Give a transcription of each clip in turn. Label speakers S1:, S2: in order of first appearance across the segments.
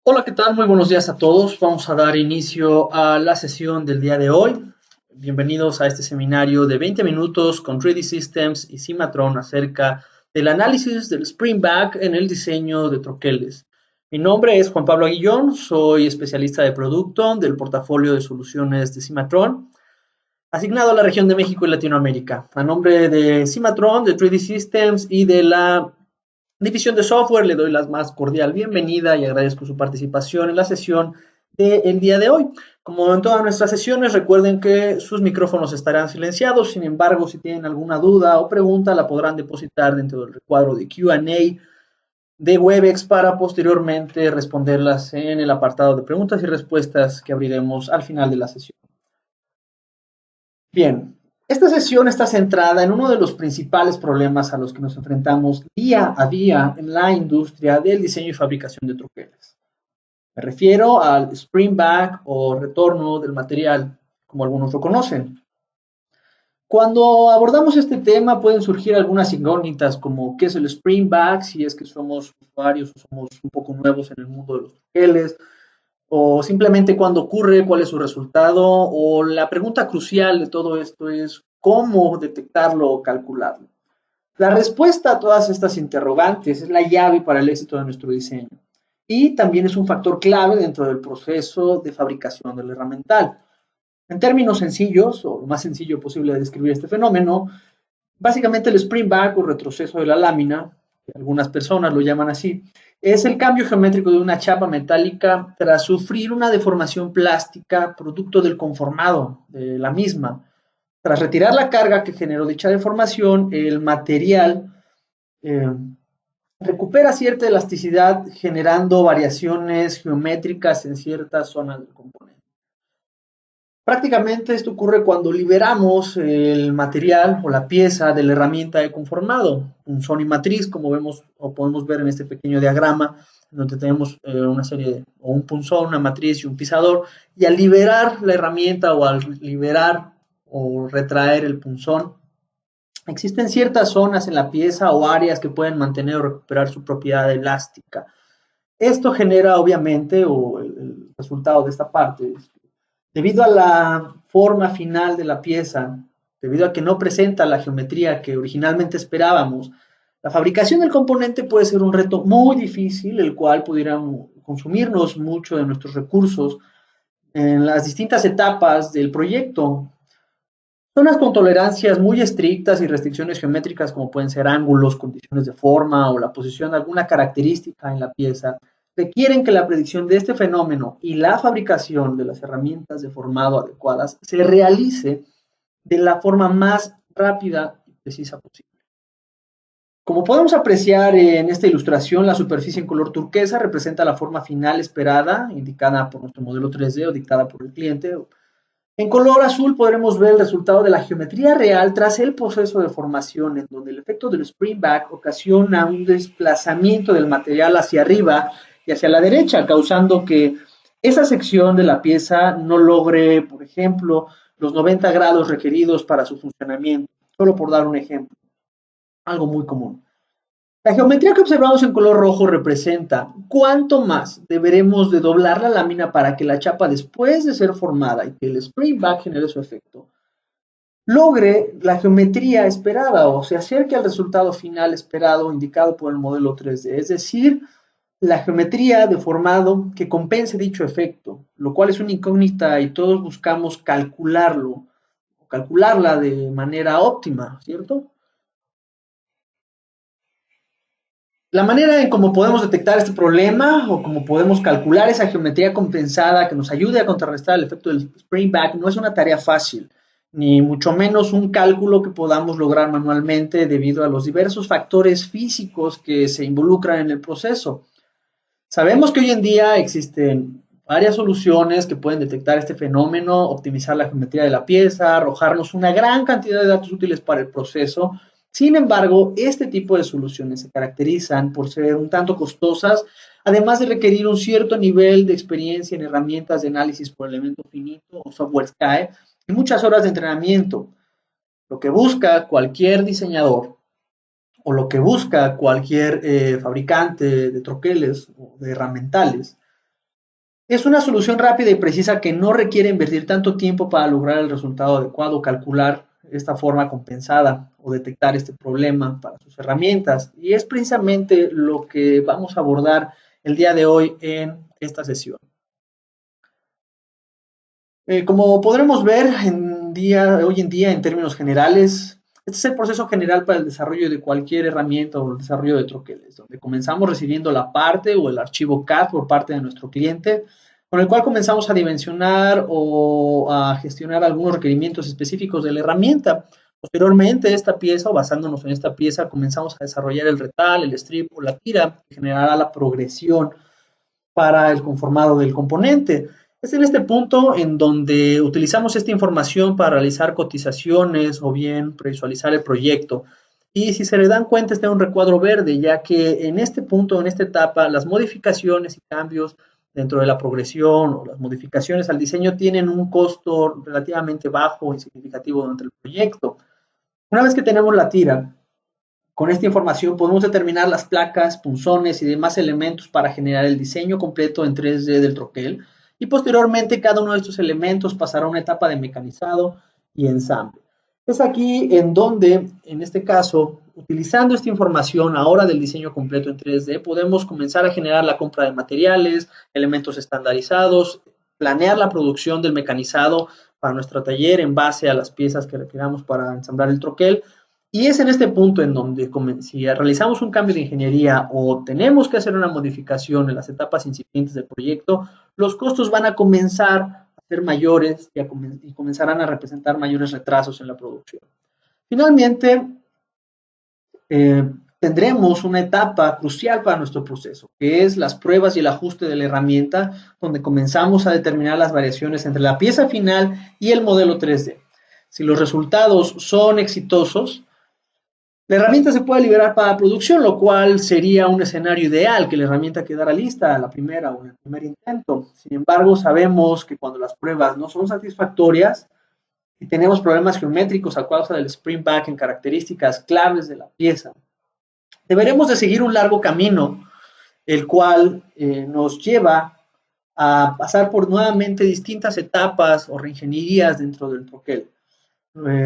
S1: Hola, ¿qué tal? Muy buenos días a todos. Vamos a dar inicio a la sesión del día de hoy. Bienvenidos a este seminario de 20 minutos con 3D Systems y Cimatron acerca del análisis del Spring Back en el diseño de troqueles. Mi nombre es Juan Pablo Aguillón, soy especialista de producto del portafolio de soluciones de Cimatron, asignado a la región de México y Latinoamérica. A nombre de Cimatron, de 3D Systems y de la División de Software, le doy la más cordial bienvenida y agradezco su participación en la sesión del día de hoy. Como en todas nuestras sesiones, recuerden que sus micrófonos estarán silenciados, sin embargo, si tienen alguna duda o pregunta, la podrán depositar dentro del recuadro de Q&A de Webex para posteriormente responderlas en el apartado de preguntas y respuestas que abriremos al final de la sesión. Bien, esta sesión está centrada en uno de los principales problemas a los que nos enfrentamos día a día en la industria del diseño y fabricación de troqueles. Me refiero al spring back o retorno del material, como algunos lo conocen. Cuando abordamos este tema pueden surgir algunas incógnitas como qué es el spring back, si es que somos usuarios o somos un poco nuevos en el mundo de los troqueles, o simplemente cuándo ocurre, cuál es su resultado, o la pregunta crucial de todo esto es cómo detectarlo o calcularlo. La respuesta a todas estas interrogantes es la llave para el éxito de nuestro diseño y también es un factor clave dentro del proceso de fabricación del herramental. En términos sencillos, o lo más sencillo posible de describir este fenómeno, básicamente el spring back o retroceso de la lámina, que algunas personas lo llaman así, es el cambio geométrico de una chapa metálica tras sufrir una deformación plástica producto del conformado de la misma. Tras retirar la carga que generó dicha deformación, el material eh, recupera cierta elasticidad generando variaciones geométricas en ciertas zonas del componente. Prácticamente esto ocurre cuando liberamos el material o la pieza de la herramienta de conformado, punzón y matriz, como vemos o podemos ver en este pequeño diagrama, donde tenemos una serie de, o un punzón, una matriz y un pisador, y al liberar la herramienta o al liberar o retraer el punzón, existen ciertas zonas en la pieza o áreas que pueden mantener o recuperar su propiedad elástica. Esto genera obviamente, o el resultado de esta parte, debido a la forma final de la pieza, debido a que no presenta la geometría que originalmente esperábamos, la fabricación del componente puede ser un reto muy difícil, el cual pudiera consumirnos mucho de nuestros recursos en las distintas etapas del proyecto. Zonas con tolerancias muy estrictas y restricciones geométricas como pueden ser ángulos, condiciones de forma o la posición de alguna característica en la pieza, requieren que la predicción de este fenómeno y la fabricación de las herramientas de formado adecuadas se realice de la forma más rápida y precisa posible. Como podemos apreciar en esta ilustración, la superficie en color turquesa representa la forma final esperada, indicada por nuestro modelo 3D o dictada por el cliente. En color azul podremos ver el resultado de la geometría real tras el proceso de formación, en donde el efecto del spring back ocasiona un desplazamiento del material hacia arriba y hacia la derecha, causando que esa sección de la pieza no logre, por ejemplo, los 90 grados requeridos para su funcionamiento, solo por dar un ejemplo, algo muy común. La geometría que observamos en color rojo representa cuánto más deberemos de doblar la lámina para que la chapa, después de ser formada y que el spring back genere su efecto, logre la geometría esperada o se acerque al resultado final esperado indicado por el modelo 3D, es decir, la geometría de formado que compense dicho efecto, lo cual es una incógnita y todos buscamos calcularlo, calcularla de manera óptima, ¿cierto? La manera en cómo podemos detectar este problema o cómo podemos calcular esa geometría compensada que nos ayude a contrarrestar el efecto del spring back no es una tarea fácil, ni mucho menos un cálculo que podamos lograr manualmente debido a los diversos factores físicos que se involucran en el proceso. Sabemos que hoy en día existen varias soluciones que pueden detectar este fenómeno, optimizar la geometría de la pieza, arrojarnos una gran cantidad de datos útiles para el proceso. Sin embargo, este tipo de soluciones se caracterizan por ser un tanto costosas, además de requerir un cierto nivel de experiencia en herramientas de análisis por elemento finito o software SCAE y muchas horas de entrenamiento. Lo que busca cualquier diseñador o lo que busca cualquier fabricante de troqueles o de herramientales Es una solución rápida y precisa que no requiere invertir tanto tiempo para lograr el resultado adecuado, calcular esta forma compensada o detectar este problema para sus herramientas. Y es precisamente lo que vamos a abordar el día de hoy en esta sesión. Como podremos ver hoy en día en términos generales, este es el proceso general para el desarrollo de cualquier herramienta o el desarrollo de troqueles, donde comenzamos recibiendo la parte o el archivo CAD por parte de nuestro cliente, con el cual comenzamos a dimensionar o a gestionar algunos requerimientos específicos de la herramienta. Posteriormente, esta pieza, o basándonos en esta pieza, comenzamos a desarrollar el retal, el strip o la tira, que generará la progresión para el conformado del componente. Es en este punto en donde utilizamos esta información para realizar cotizaciones o bien previsualizar el proyecto. Y si se le dan cuenta, está un recuadro verde, ya que en este punto, en esta etapa, las modificaciones y cambios dentro de la progresión o las modificaciones al diseño tienen un costo relativamente bajo y significativo durante el proyecto. Una vez que tenemos la tira, con esta información podemos determinar las placas, punzones y demás elementos para generar el diseño completo en 3D del troquel y posteriormente cada uno de estos elementos pasará a una etapa de mecanizado y ensamble. Es aquí en donde, en este caso, utilizando esta información ahora del diseño completo en 3D, podemos comenzar a generar la compra de materiales, elementos estandarizados, planear la producción del mecanizado para nuestro taller en base a las piezas que requiramos para ensamblar el troquel. Y es en este punto en donde si realizamos un cambio de ingeniería o tenemos que hacer una modificación en las etapas incipientes del proyecto, los costos van a comenzar a ser mayores y comenzarán a representar mayores retrasos en la producción. Finalmente, tendremos una etapa crucial para nuestro proceso, que es las pruebas y el ajuste de la herramienta, donde comenzamos a determinar las variaciones entre la pieza final y el modelo 3D. Si los resultados son exitosos, la herramienta se puede liberar para producción, lo cual sería un escenario ideal, que la herramienta quedara lista a la primera o en el primer intento. Sin embargo, sabemos que cuando las pruebas no son satisfactorias y tenemos problemas geométricos a causa del spring back en características claves de la pieza, deberemos de seguir un largo camino, el cual nos lleva a pasar por nuevamente distintas etapas o reingenierías dentro del troquel.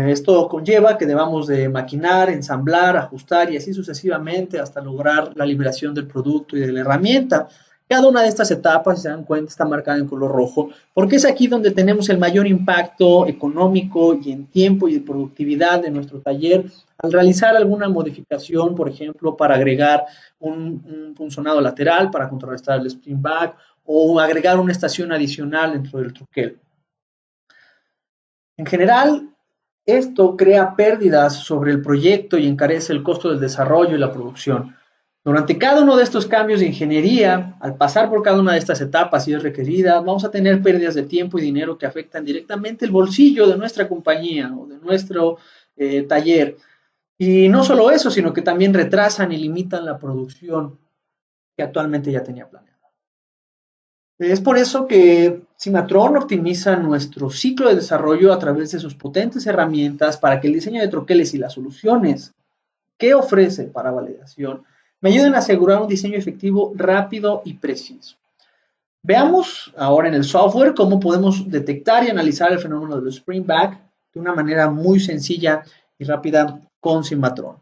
S1: Esto conlleva que debamos de maquinar, ensamblar, ajustar y así sucesivamente hasta lograr la liberación del producto y de la herramienta. Cada una de estas etapas, si se dan cuenta, está marcada en color rojo, porque es aquí donde tenemos el mayor impacto económico y en tiempo y de productividad de nuestro taller al realizar alguna modificación, por ejemplo, para agregar un punzonado lateral para contrarrestar el spring back o agregar una estación adicional dentro del troquel. En general, esto crea pérdidas sobre el proyecto y encarece el costo del desarrollo y la producción. Durante cada uno de estos cambios de ingeniería, al pasar por cada una de estas etapas si es requerida, vamos a tener pérdidas de tiempo y dinero que afectan directamente el bolsillo de nuestra compañía o de nuestro taller. Y no solo eso, sino que también retrasan y limitan la producción que actualmente ya tenía planeada. Es por eso que Cimatron optimiza nuestro ciclo de desarrollo a través de sus potentes herramientas para que el diseño de troqueles y las soluciones que ofrece para validación me ayuden a asegurar un diseño efectivo, rápido y preciso. Veamos ahora en el software cómo podemos detectar y analizar el fenómeno del spring back de una manera muy sencilla y rápida con Cimatron.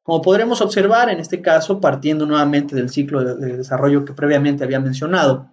S1: Como podremos observar, en este caso, partiendo nuevamente del ciclo de desarrollo que previamente había mencionado,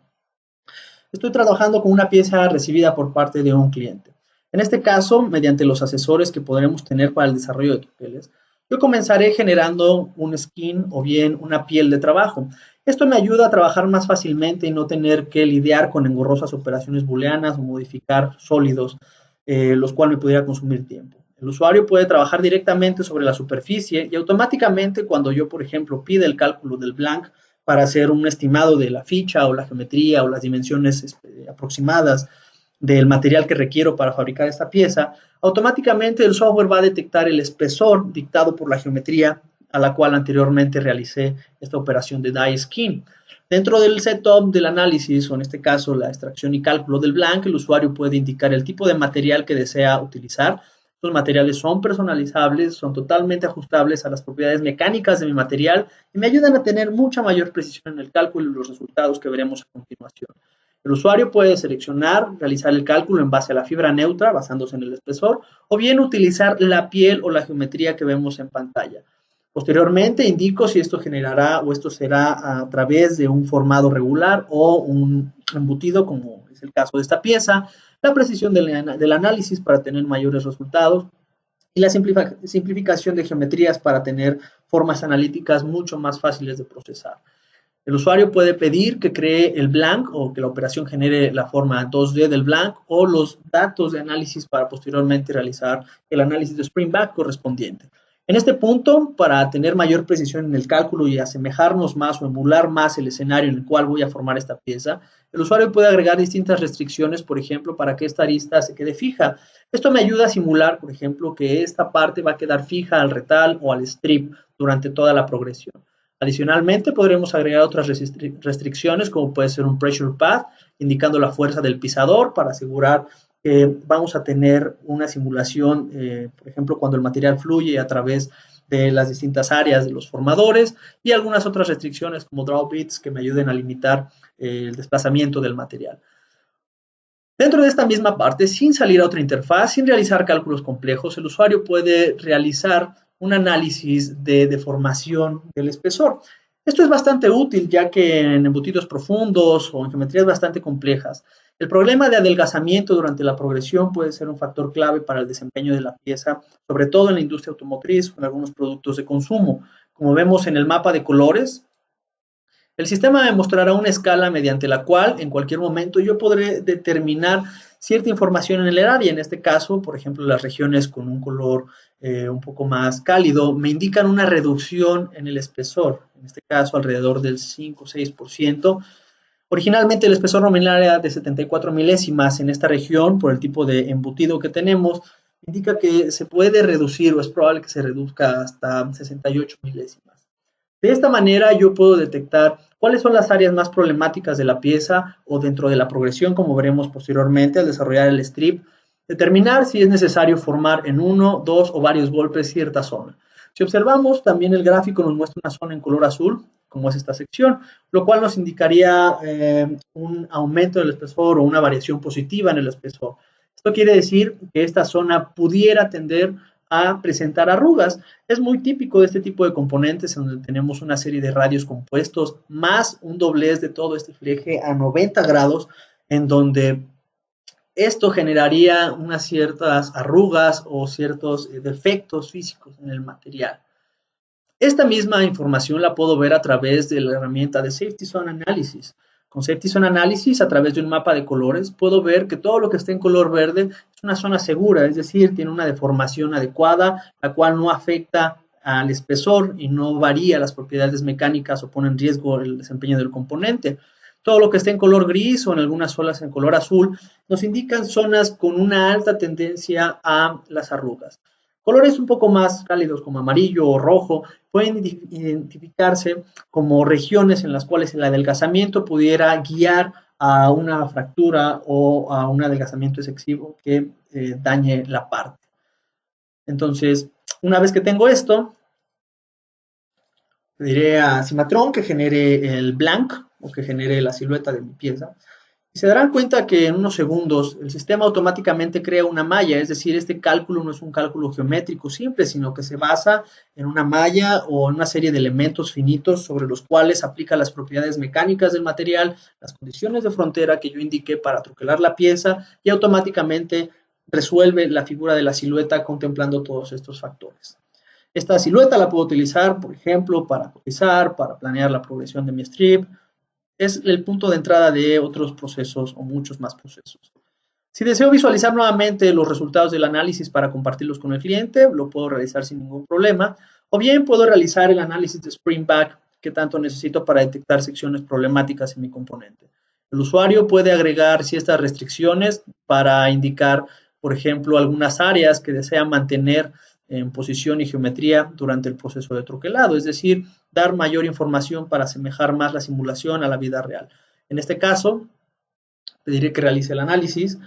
S1: estoy trabajando con una pieza recibida por parte de un cliente. En este caso, mediante los asesores que podremos tener para el desarrollo de troqueles, yo comenzaré generando un skin o bien una piel de trabajo. Esto me ayuda a trabajar más fácilmente y no tener que lidiar con engorrosas operaciones booleanas o modificar sólidos, los cuales me pudiera consumir tiempo. El usuario puede trabajar directamente sobre la superficie y automáticamente cuando yo, por ejemplo, pide el cálculo del blank, para hacer un estimado de la ficha o la geometría o las dimensiones aproximadas del material que requiero para fabricar esta pieza, automáticamente el software va a detectar el espesor dictado por la geometría a la cual anteriormente realicé esta operación de die skin. Dentro del setup del análisis, o en este caso la extracción y cálculo del blank, el usuario puede indicar el tipo de material que desea utilizar. Los materiales son personalizables, son totalmente ajustables a las propiedades mecánicas de mi material y me ayudan a tener mucha mayor precisión en el cálculo y los resultados que veremos a continuación. El usuario puede seleccionar, realizar el cálculo en base a la fibra neutra, basándose en el espesor, o bien utilizar la piel o la geometría que vemos en pantalla. Posteriormente indico si esto generará o esto será a través de un formado regular o un embutido, como es el caso de esta pieza, la precisión del análisis para tener mayores resultados y la simplificación de geometrías para tener formas analíticas mucho más fáciles de procesar. El usuario puede pedir que cree el blank o que la operación genere la forma 2D del blank o los datos de análisis para posteriormente realizar el análisis de Spring Back correspondiente. En este punto, para tener mayor precisión en el cálculo y asemejarnos más o emular más el escenario en el cual voy a formar esta pieza, el usuario puede agregar distintas restricciones, por ejemplo, para que esta arista se quede fija. Esto me ayuda a simular, por ejemplo, que esta parte va a quedar fija al retal o al strip durante toda la progresión. Adicionalmente, podremos agregar otras restricciones, como puede ser un pressure path, indicando la fuerza del pisador para asegurar que vamos a tener una simulación, por ejemplo, cuando el material fluye a través de las distintas áreas de los formadores y algunas otras restricciones como draw bits que me ayuden a limitar el desplazamiento del material. Dentro de esta misma parte, sin salir a otra interfaz, sin realizar cálculos complejos, el usuario puede realizar un análisis de deformación del espesor. Esto es bastante útil ya que en embutidos profundos o en geometrías bastante complejas, el problema de adelgazamiento durante la progresión puede ser un factor clave para el desempeño de la pieza, sobre todo en la industria automotriz o en algunos productos de consumo. Como vemos en el mapa de colores, el sistema me mostrará una escala mediante la cual en cualquier momento yo podré determinar cierta información en el área. En este caso, por ejemplo, las regiones con un color un poco más cálido me indican una reducción en el espesor, en este caso alrededor del 5 o 6%. Originalmente el espesor nominal era de 74 milésimas en esta región por el tipo de embutido que tenemos. Indica que se puede reducir o es probable que se reduzca hasta 68 milésimas. De esta manera yo puedo detectar cuáles son las áreas más problemáticas de la pieza o dentro de la progresión, como veremos posteriormente al desarrollar el strip, determinar si es necesario formar en uno, dos o varios golpes cierta zona. Si observamos, también el gráfico nos muestra una zona en color azul, como es esta sección, lo cual nos indicaría un aumento del espesor o una variación positiva en el espesor. Esto quiere decir que esta zona pudiera tender a presentar arrugas. Es muy típico de este tipo de componentes en donde tenemos una serie de radios compuestos más un doblez de todo este fleje a 90 grados, en donde esto generaría unas ciertas arrugas o ciertos defectos físicos en el material. Esta misma información la puedo ver a través de la herramienta de Safety Zone Analysis. Con Safety Zone Analysis, a través de un mapa de colores, puedo ver que todo lo que esté en color verde es una zona segura, es decir, tiene una deformación adecuada, la cual no afecta al espesor y no varía las propiedades mecánicas o pone en riesgo el desempeño del componente. Todo lo que esté en color gris o en algunas zonas en color azul nos indican zonas con una alta tendencia a las arrugas. Colores un poco más cálidos como amarillo o rojo pueden identificarse como regiones en las cuales el adelgazamiento pudiera guiar a una fractura o a un adelgazamiento excesivo que dañe la parte. Entonces, una vez que tengo esto, le diré a Cimatron que genere el blank o que genere la silueta de mi pieza. Y se darán cuenta que en unos segundos el sistema automáticamente crea una malla, es decir, este cálculo no es un cálculo geométrico simple, sino que se basa en una malla o en una serie de elementos finitos sobre los cuales aplica las propiedades mecánicas del material, las condiciones de frontera que yo indiqué para truquelar la pieza y automáticamente resuelve la figura de la silueta contemplando todos estos factores. Esta silueta la puedo utilizar, por ejemplo, para cotizar, para planear la progresión de mi strip. Es el punto de entrada de otros procesos o muchos más procesos. Si deseo visualizar nuevamente los resultados del análisis para compartirlos con el cliente, lo puedo realizar sin ningún problema, o bien puedo realizar el análisis de Spring Back que tanto necesito para detectar secciones problemáticas en mi componente. El usuario puede agregar ciertas restricciones para indicar, por ejemplo, algunas áreas que desea mantener en posición y geometría durante el proceso de troquelado, es decir, dar mayor información para asemejar más la simulación a la vida real. En este caso, pediré que realice el análisis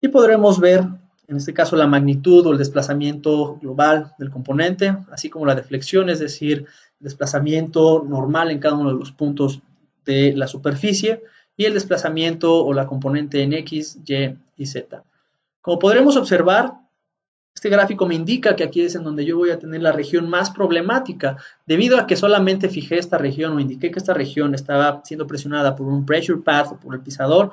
S1: y podremos ver, en este caso, la magnitud o el desplazamiento global del componente, así como la deflexión, es decir, desplazamiento normal en cada uno de los puntos de la superficie y el desplazamiento o la componente en X, Y y Z. Como podremos observar, este gráfico me indica que aquí es en donde yo voy a tener la región más problemática, debido a que solamente fijé esta región o indiqué que esta región estaba siendo presionada por un pressure path o por el pisador.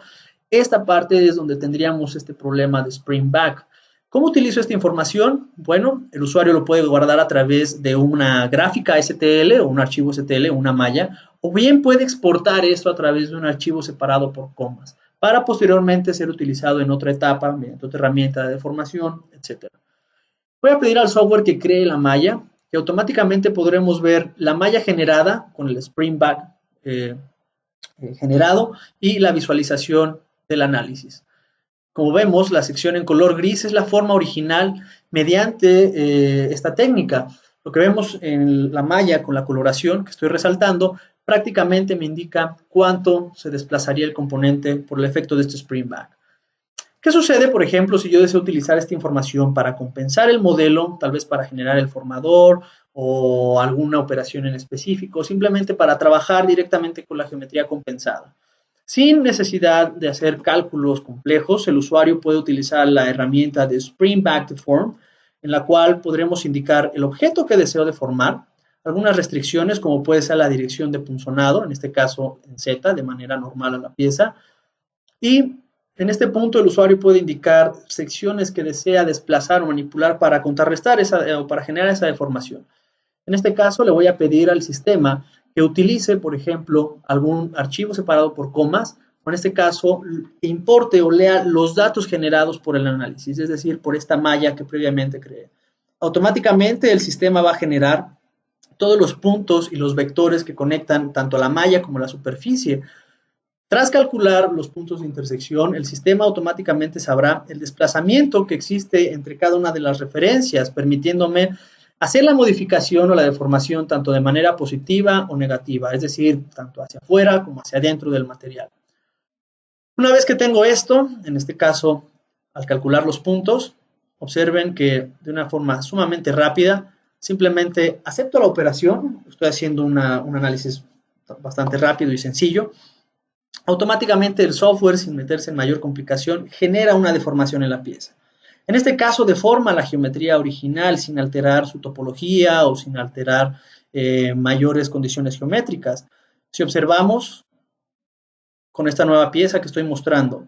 S1: Esta parte es donde tendríamos este problema de spring back. ¿Cómo utilizo esta información? Bueno, el usuario lo puede guardar a través de una gráfica STL o un archivo STL, una malla, o bien puede exportar esto a través de un archivo separado por comas, para posteriormente ser utilizado en otra etapa mediante otra herramienta de deformación, etc. Voy a pedir al software que cree la malla, que automáticamente podremos ver la malla generada con el spring back eh, generado y la visualización del análisis. Como vemos, la sección en color gris es la forma original mediante esta técnica. Lo que vemos en la malla con la coloración que estoy resaltando prácticamente me indica cuánto se desplazaría el componente por el efecto de este spring back. ¿Qué sucede, por ejemplo, si yo deseo utilizar esta información para compensar el modelo, tal vez para generar el formador o alguna operación en específico, simplemente para trabajar directamente con la geometría compensada? Sin necesidad de hacer cálculos complejos, el usuario puede utilizar la herramienta de Spring Back Deform, en la cual podremos indicar el objeto que deseo deformar, algunas restricciones como puede ser la dirección de punzonado, en este caso en Z, de manera normal a la pieza, y en este punto el usuario puede indicar secciones que desea desplazar o manipular para contrarrestar o para generar esa deformación. En este caso le voy a pedir al sistema que utilice, por ejemplo, algún archivo separado por comas, o en este caso importe o lea los datos generados por el análisis, es decir, por esta malla que previamente creé. Automáticamente el sistema va a generar todos los puntos y los vectores que conectan tanto la malla como la superficie. Tras calcular los puntos de intersección, el sistema automáticamente sabrá el desplazamiento que existe entre cada una de las referencias, permitiéndome hacer la modificación o la deformación tanto de manera positiva o negativa, es decir, tanto hacia afuera como hacia adentro del material. Una vez que tengo esto, en este caso, al calcular los puntos, observen que de una forma sumamente rápida, simplemente acepto la operación, estoy haciendo un análisis bastante rápido y sencillo. Automáticamente el software, sin meterse en mayor complicación, genera una deformación en la pieza. En este caso, deforma la geometría original sin alterar su topología o sin alterar mayores condiciones geométricas. Si observamos con esta nueva pieza que estoy mostrando,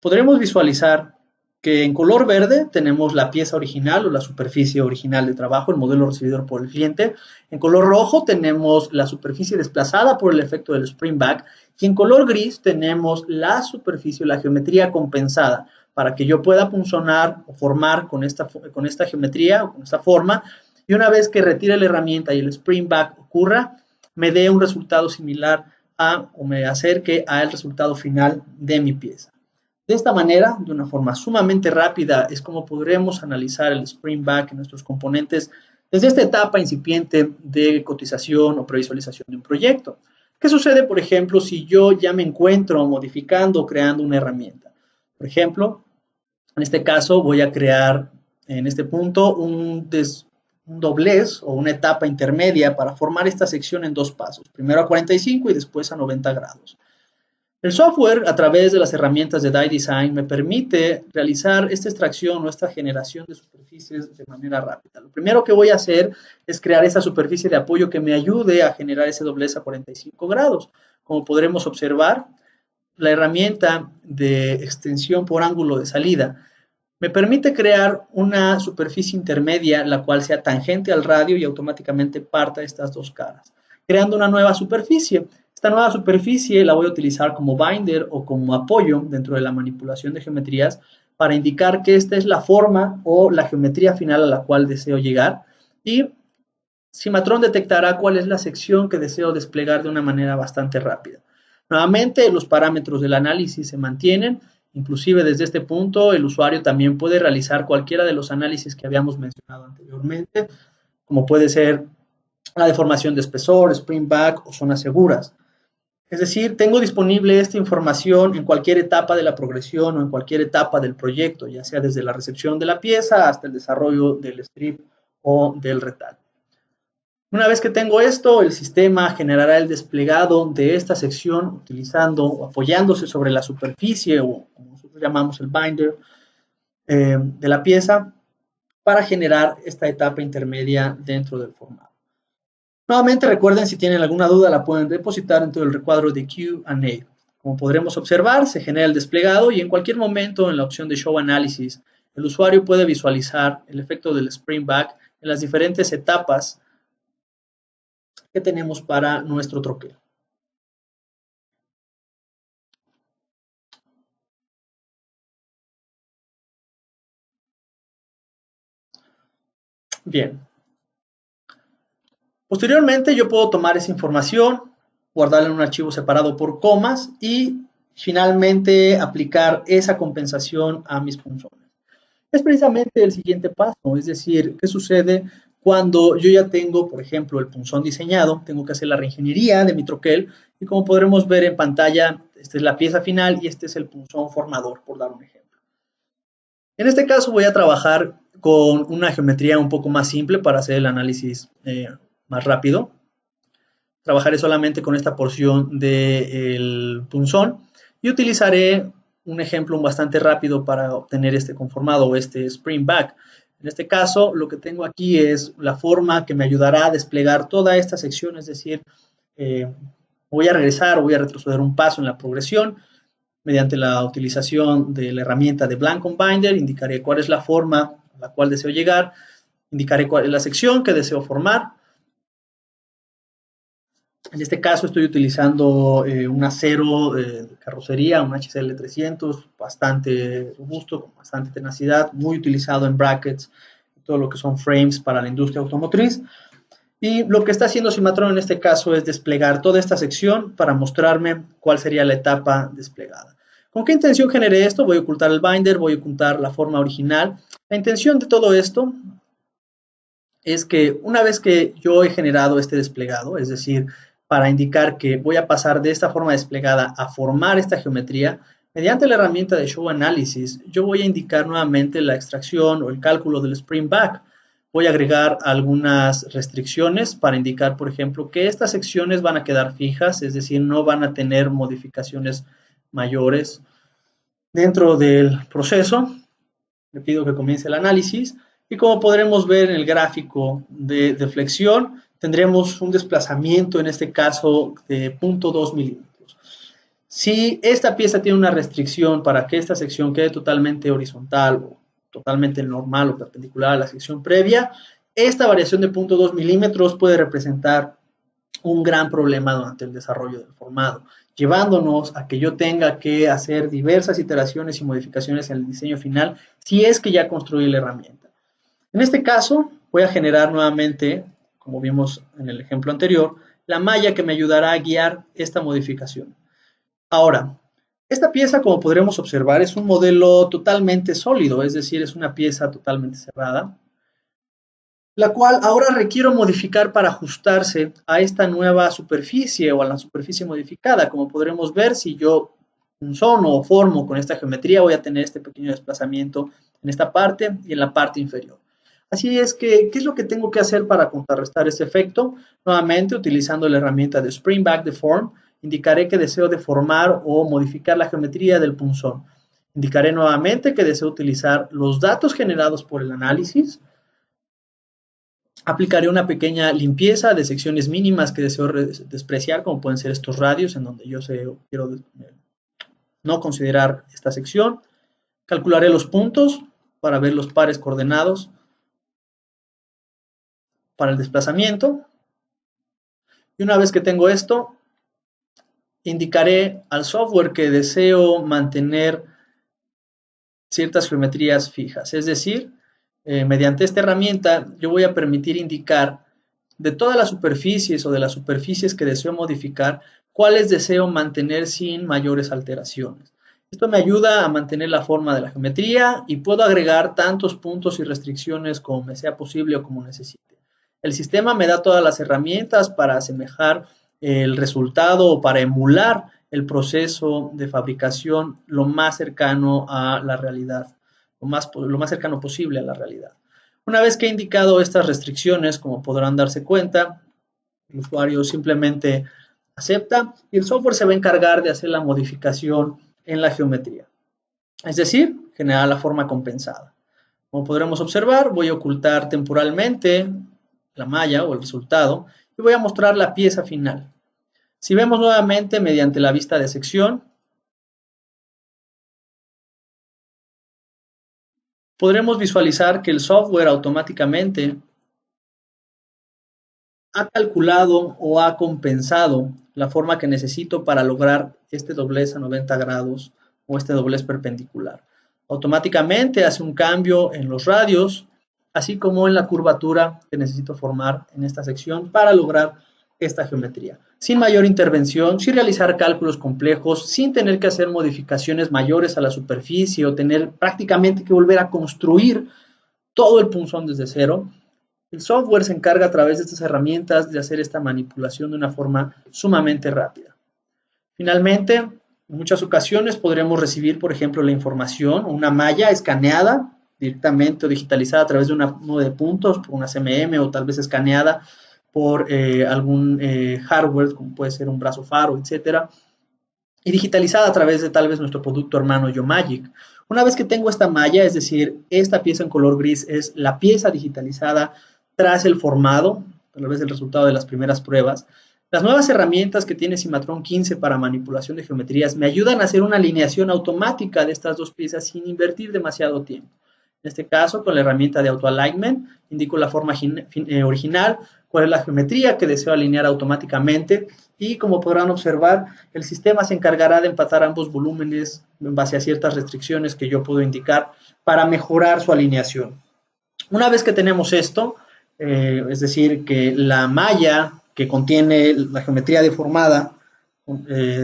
S1: podremos visualizar que en color verde tenemos la pieza original o la superficie original de trabajo, el modelo recibido por el cliente. En color rojo tenemos la superficie desplazada por el efecto del spring back y en color gris tenemos la superficie o la geometría compensada para que yo pueda punzonar o formar con esta geometría o con esta forma, y una vez que retire la herramienta y el spring back ocurra, me dé un resultado similar o me acerque al resultado final de mi pieza. De esta manera, de una forma sumamente rápida, es como podremos analizar el spring back en nuestros componentes desde esta etapa incipiente de cotización o previsualización de un proyecto. ¿Qué sucede, por ejemplo, si yo ya me encuentro modificando o creando una herramienta? Por ejemplo, en este caso voy a crear en este punto un doblez o una etapa intermedia para formar esta sección en dos pasos, primero a 45 y después a 90 grados. El software, a través de las herramientas de Die Design, me permite realizar esta extracción o esta generación de superficies de manera rápida. Lo primero que voy a hacer es crear esa superficie de apoyo que me ayude a generar ese doblez a 45 grados. Como podremos observar, la herramienta de extensión por ángulo de salida me permite crear una superficie intermedia, la cual sea tangente al radio y automáticamente parta estas dos caras, creando una nueva superficie. Esta nueva superficie la voy a utilizar como binder o como apoyo dentro de la manipulación de geometrías para indicar que esta es la forma o la geometría final a la cual deseo llegar, y Cimatron detectará cuál es la sección que deseo desplegar de una manera bastante rápida. Nuevamente, los parámetros del análisis se mantienen. Inclusive desde este punto, el usuario también puede realizar cualquiera de los análisis que habíamos mencionado anteriormente, como puede ser la deformación de espesor, spring back o zonas seguras. Es decir, tengo disponible esta información en cualquier etapa de la progresión o en cualquier etapa del proyecto, ya sea desde la recepción de la pieza hasta el desarrollo del strip o del retal. Una vez que tengo esto, el sistema generará el desplegado de esta sección utilizando o apoyándose sobre la superficie o como nosotros llamamos el binder de la pieza para generar esta etapa intermedia dentro del formado. Nuevamente recuerden, si tienen alguna duda la pueden depositar dentro del recuadro de Q&A. Como podremos observar, se genera el desplegado y en cualquier momento en la opción de Show Analysis, el usuario puede visualizar el efecto del Spring Back en las diferentes etapas que tenemos para nuestro troquel. Bien. Posteriormente yo puedo tomar esa información, guardarla en un archivo separado por comas y finalmente aplicar esa compensación a mis punzones. Es precisamente el siguiente paso, es decir, ¿qué sucede cuando yo ya tengo, por ejemplo, el punzón diseñado? Tengo que hacer la reingeniería de mi troquel y como podremos ver en pantalla, esta es la pieza final y este es el punzón formador, por dar un ejemplo. En este caso voy a trabajar con una geometría un poco más simple para hacer el análisis más rápido. Trabajaré solamente con esta porción del punzón y utilizaré un ejemplo bastante rápido para obtener este conformado o este spring back. En este caso, lo que tengo aquí es la forma que me ayudará a desplegar toda esta sección, es decir, voy a regresar o voy a retroceder un paso en la progresión mediante la utilización de la herramienta de Blank Binder, indicaré cuál es la forma a la cual deseo llegar, indicaré cuál es la sección que deseo formar. En este caso estoy utilizando un acero de carrocería, un HCL 300, bastante robusto, con bastante tenacidad, muy utilizado en brackets, todo lo que son frames para la industria automotriz. Y lo que está haciendo Cimatron en este caso es desplegar toda esta sección para mostrarme cuál sería la etapa desplegada. ¿Con qué intención generé esto? Voy a ocultar el binder, voy a ocultar la forma original. La intención de todo esto es que una vez que yo he generado este desplegado, es decir, para indicar que voy a pasar de esta forma desplegada a formar esta geometría, mediante la herramienta de Show Analysis, yo voy a indicar nuevamente la extracción o el cálculo del Spring Back. Voy a agregar algunas restricciones para indicar, por ejemplo, que estas secciones van a quedar fijas, es decir, no van a tener modificaciones mayores dentro del proceso. Le pido que comience el análisis y como podremos ver en el gráfico de flexión, tendremos un desplazamiento en este caso de 0.2 milímetros. Si esta pieza tiene una restricción para que esta sección quede totalmente horizontal o totalmente normal o perpendicular a la sección previa, esta variación de 0.2 milímetros puede representar un gran problema durante el desarrollo del formado, llevándonos a que yo tenga que hacer diversas iteraciones y modificaciones en el diseño final si es que ya construí la herramienta. En este caso, voy a generar nuevamente, como vimos en el ejemplo anterior, la malla que me ayudará a guiar esta modificación. Ahora, esta pieza, como podremos observar, es un modelo totalmente sólido, es decir, es una pieza totalmente cerrada, la cual ahora requiero modificar para ajustarse a esta nueva superficie o a la superficie modificada. Como podremos ver, si yo punzono o formo con esta geometría, voy a tener este pequeño desplazamiento en esta parte y en la parte inferior. Así es que, ¿qué es lo que tengo que hacer para contrarrestar este efecto? Nuevamente, utilizando la herramienta de Spring Back Deform, indicaré que deseo deformar o modificar la geometría del punzón. Indicaré nuevamente que deseo utilizar los datos generados por el análisis. Aplicaré una pequeña limpieza de secciones mínimas que deseo despreciar, como pueden ser estos radios, en donde yo quiero no considerar esta sección. Calcularé los puntos para ver los pares coordenados para el desplazamiento. Y una vez que tengo esto, indicaré al software que deseo mantener ciertas geometrías fijas. Es decir, mediante esta herramienta yo voy a permitir indicar de todas las superficies o de las superficies que deseo modificar, cuáles deseo mantener sin mayores alteraciones. Esto me ayuda a mantener la forma de la geometría y puedo agregar tantos puntos y restricciones como me sea posible o como necesite. El sistema me da todas las herramientas para asemejar el resultado o para emular el proceso de fabricación lo más cercano a la realidad, lo más cercano posible a la realidad. Una vez que he indicado estas restricciones, como podrán darse cuenta, el usuario simplemente acepta y el software se va a encargar de hacer la modificación en la geometría. Es decir, generar la forma compensada. Como podremos observar, voy a ocultar temporalmente la malla o el resultado y voy a mostrar la pieza final. Si vemos nuevamente mediante la vista de sección, podremos visualizar que el software automáticamente ha calculado o ha compensado la forma que necesito para lograr este doblez a 90 grados o este doblez perpendicular. Automáticamente hace un cambio en los radios, así como en la curvatura que necesito formar en esta sección para lograr esta geometría. Sin mayor intervención, sin realizar cálculos complejos, sin tener que hacer modificaciones mayores a la superficie o tener prácticamente que volver a construir todo el punzón desde cero. El software se encarga a través de estas herramientas de hacer esta manipulación de una forma sumamente rápida. Finalmente, en muchas ocasiones podremos recibir, por ejemplo, la información o una malla escaneada directamente o digitalizada a través de una nube de puntos, por una CMM o tal vez escaneada por algún hardware, como puede ser un brazo faro, etcétera, y digitalizada a través de tal vez nuestro producto hermano Yomagic. Una vez que tengo esta malla, es decir, esta pieza en color gris es la pieza digitalizada tras el formado, tal vez el resultado de las primeras pruebas. Las nuevas herramientas que tiene Cimatron 15 para manipulación de geometrías me ayudan a hacer una alineación automática de estas dos piezas sin invertir demasiado tiempo. En este caso, con la herramienta de Auto Alignment, indico la forma original, cuál es la geometría que deseo alinear automáticamente y, como podrán observar, el sistema se encargará de empatar ambos volúmenes en base a ciertas restricciones que yo puedo indicar para mejorar su alineación. Una vez que tenemos esto, es decir, que la malla que contiene la geometría deformada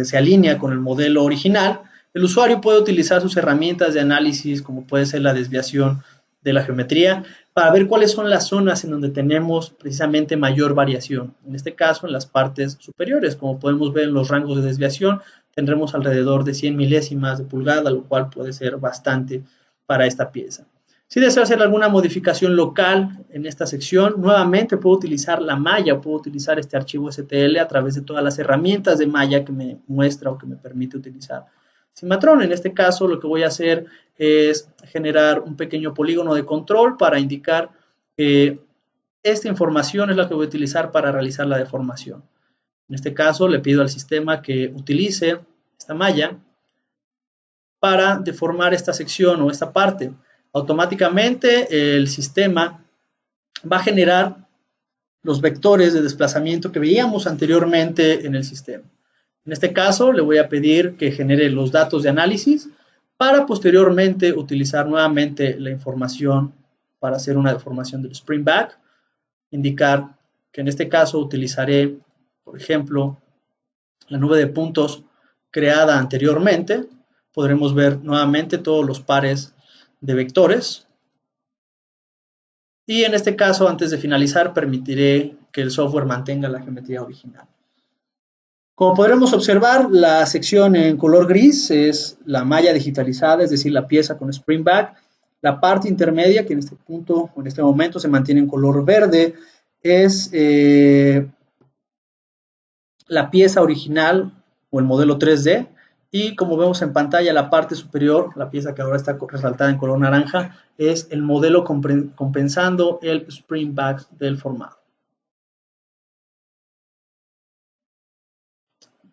S1: se alinea con el modelo original, el usuario puede utilizar sus herramientas de análisis, como puede ser la desviación de la geometría, para ver cuáles son las zonas en donde tenemos precisamente mayor variación. En este caso, en las partes superiores, como podemos ver en los rangos de desviación, tendremos alrededor de 100 milésimas de pulgada, lo cual puede ser bastante para esta pieza. Si deseo hacer alguna modificación local en esta sección, nuevamente puedo utilizar la malla, puedo utilizar este archivo STL a través de todas las herramientas de malla que me muestra o que me permite utilizar Cimatron. En este caso, lo que voy a hacer es generar un pequeño polígono de control para indicar que esta información es la que voy a utilizar para realizar la deformación. En este caso, le pido al sistema que utilice esta malla para deformar esta sección o esta parte. Automáticamente el sistema va a generar los vectores de desplazamiento que veíamos anteriormente en el sistema. En este caso, le voy a pedir que genere los datos de análisis para posteriormente utilizar nuevamente la información para hacer una deformación del spring back, indicar que en este caso utilizaré, por ejemplo, la nube de puntos creada anteriormente. Podremos ver nuevamente todos los pares de vectores. Y en este caso, antes de finalizar, permitiré que el software mantenga la geometría original. Como podremos observar, la sección en color gris es la malla digitalizada, es decir, la pieza con spring back. La parte intermedia, que en este punto o en este momento se mantiene en color verde, es la pieza original o el modelo 3D. Y como vemos en pantalla, la parte superior, la pieza que ahora está resaltada en color naranja, es el modelo compensando el spring back del formado.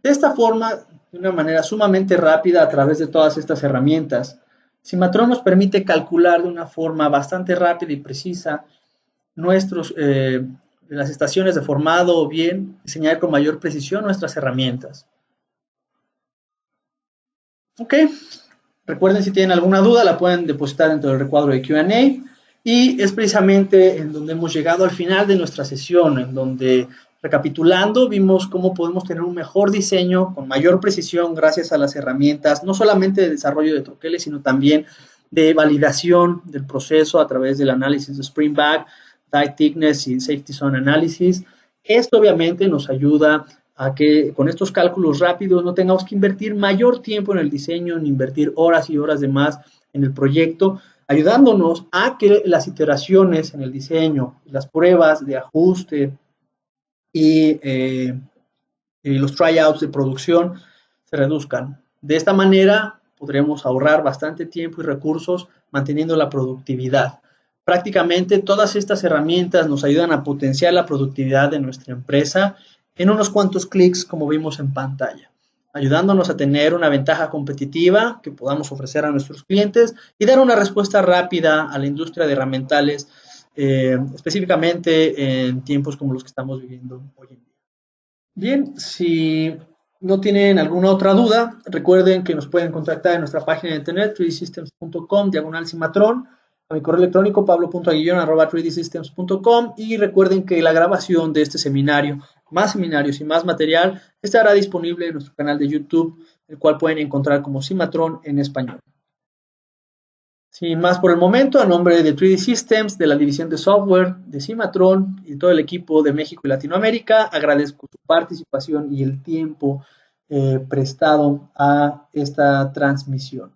S1: De esta forma, de una manera sumamente rápida a través de todas estas herramientas, Cimatron nos permite calcular de una forma bastante rápida y precisa las estaciones de formado o bien diseñar con mayor precisión nuestras herramientas. Ok, recuerden, si tienen alguna duda la pueden depositar dentro del recuadro de Q&A y es precisamente en donde hemos llegado al final de nuestra sesión, en donde, recapitulando, vimos cómo podemos tener un mejor diseño con mayor precisión gracias a las herramientas, no solamente de desarrollo de troqueles, sino también de validación del proceso a través del análisis de spring back, tight thickness y safety zone analysis. Esto obviamente nos ayuda a que con estos cálculos rápidos no tengamos que invertir mayor tiempo en el diseño, ni invertir horas y horas de más en el proyecto. ayudándonos a que las iteraciones en el diseño, las pruebas de ajuste y los tryouts de producción se reduzcan. De esta manera podremos ahorrar bastante tiempo y recursos manteniendo la productividad. Prácticamente todas estas herramientas nos ayudan a potenciar la productividad de nuestra empresa en unos cuantos clics, como vimos en pantalla, ayudándonos a tener una ventaja competitiva que podamos ofrecer a nuestros clientes y dar una respuesta rápida a la industria de herramientales, específicamente en tiempos como los que estamos viviendo hoy en día. Bien, si no tienen alguna otra duda, recuerden que nos pueden contactar en nuestra página de internet 3dsystems.com, /Cimatron, a mi correo electrónico pablo.aguillon@3dsystems.com, y recuerden que la grabación de este seminario, más seminarios y más material, estará disponible en nuestro canal de YouTube, el cual pueden encontrar como Cimatron en español. Sin más por el momento, a nombre de 3D Systems, de la división de software de Cimatron y todo el equipo de México y Latinoamérica, agradezco su participación y el tiempo prestado a esta transmisión.